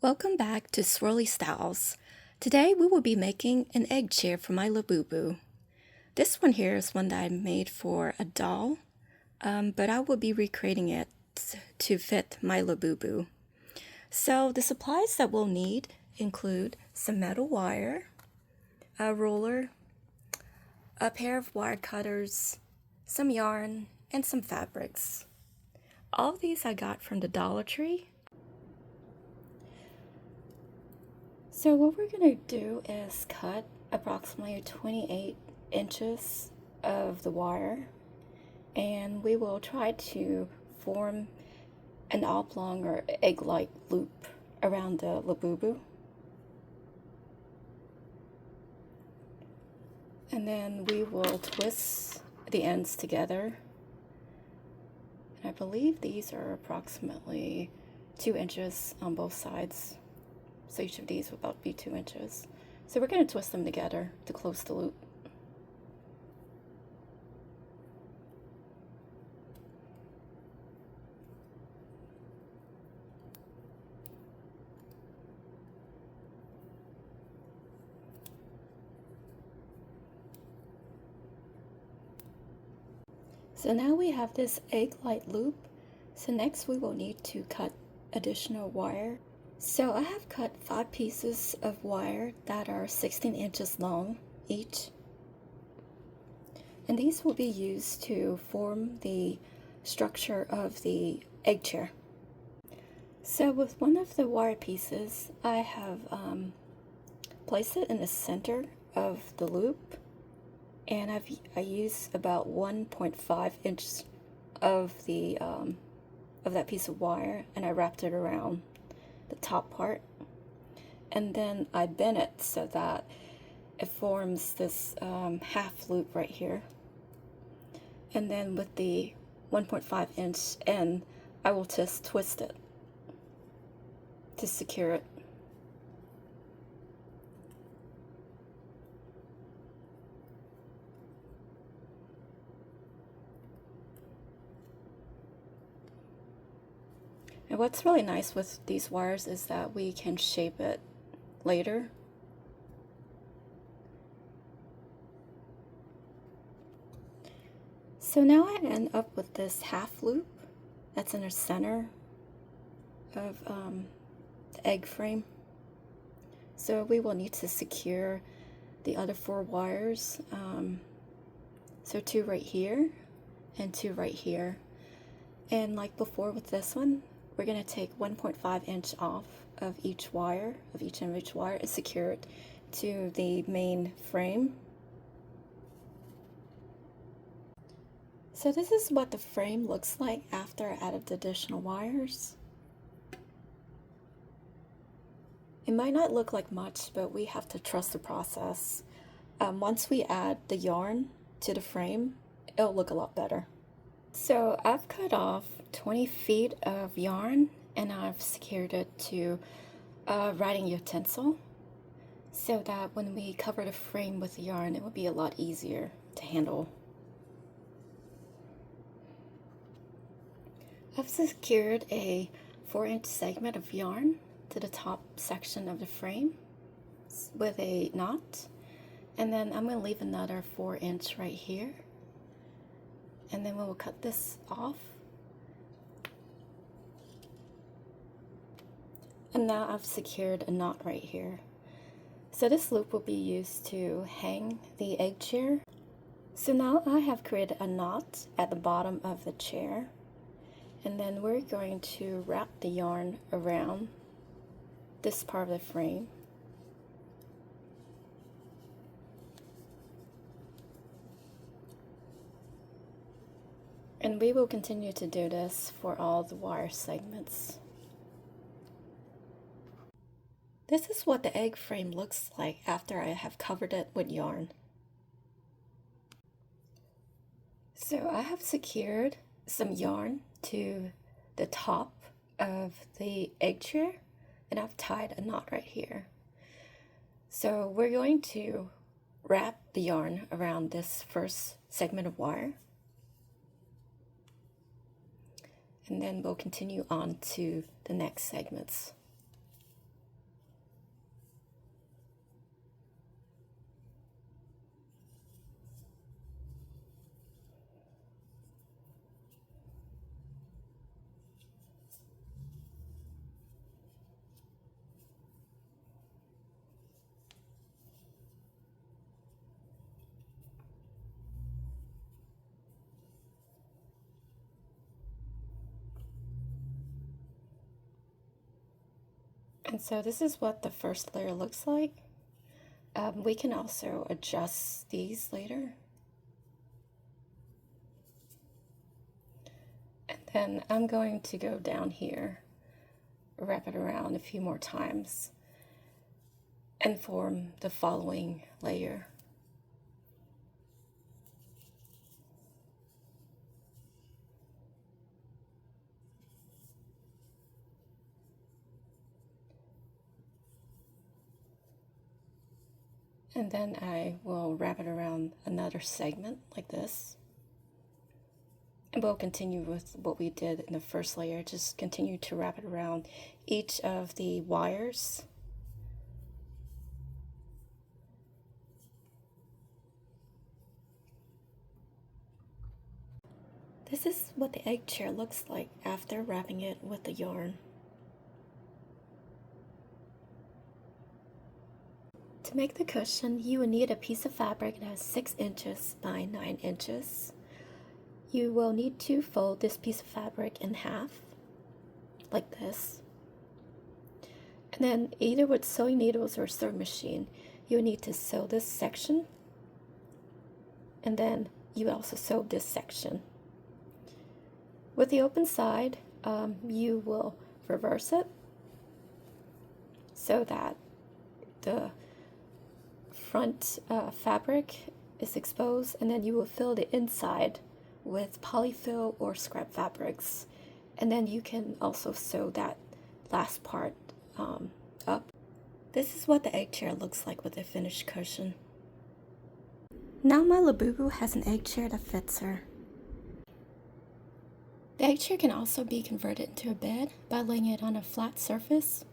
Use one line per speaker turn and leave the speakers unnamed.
Welcome back to Swirly Styles. Today we will be making an egg chair for my Labubu. This one here is one that I made for a doll, but I will be recreating it to fit my Labubu. So the supplies that we'll need include some metal wire, a ruler, a pair of wire cutters, some yarn, and some fabrics. All of these I got from the Dollar Tree. So what we're going to do is cut approximately 28 inches of the wire, and we will try to form an oblong or egg-like loop around the Labubu. And then we will twist the ends together. And I believe these are approximately 2 inches on both sides. So each of these will about be 2 inches. So we're going to twist them together to close the loop. So now we have this egg-like loop. So next we will need to cut additional wire. So I have cut 5 pieces of wire that are 16 inches long each. And these will be used to form the structure of the egg chair. So with one of the wire pieces, I have placed it in the center of the loop, and I used about 1.5 inches of that piece of wire, and I wrapped it around the top part, and then I bend it so that it forms this half loop right here. And then with the 1.5 inch end, I will just twist it to secure it. And what's really nice with these wires is that we can shape it later. So now I end up with this half loop that's in the center of the egg frame. So we will need to secure the other 4 wires. So 2 right here and 2 right here. And like before with this one, we're going to take 1.5 inch off of each wire, of each end of each wire, and secure it to the main frame. So this is what the frame looks like after I added the additional wires. It might not look like much, but we have to trust the process. Once we add the yarn to the frame, it'll look a lot better. So I've cut off 20 feet of yarn, and I've secured it to a writing utensil so that when we cover the frame with the yarn, it will be a lot easier to handle. I've secured a 4-inch segment of yarn to the top section of the frame with a knot, and then I'm going to leave another 4-inch right here, and then we will cut this off. And now I've secured a knot right here. So this loop will be used to hang the egg chair. So now I have created a knot at the bottom of the chair, and then we're going to wrap the yarn around this part of the frame. And we will continue to do this for all the wire segments. This is what the egg frame looks like after I have covered it with yarn. So I have secured some yarn to the top of the egg chair, and I've tied a knot right here. So we're going to wrap the yarn around this first segment of wire, and then we'll continue on to the next segments. And so this is what the first layer looks like. We can also adjust these later. And then I'm going to go down here, wrap it around a few more times, and form the following layer. And then I will wrap it around another segment like this. And we'll continue with what we did in the first layer, just continue to wrap it around each of the wires. This is what the egg chair looks like after wrapping it with the yarn. To make the cushion, you will need a piece of fabric that is 6 inches by 9 inches. You will need to fold this piece of fabric in half, like this. And then either with sewing needles or sewing machine, you will need to sew this section. And then you also sew this section. With the open side, you will reverse it so that the front fabric is exposed, and then you will fill the inside with polyfill or scrap fabrics, and then you can also sew that last part up. This is what the egg chair looks like with a finished cushion. Now my Labubu has an egg chair that fits her. The egg chair can also be converted into a bed by laying it on a flat surface.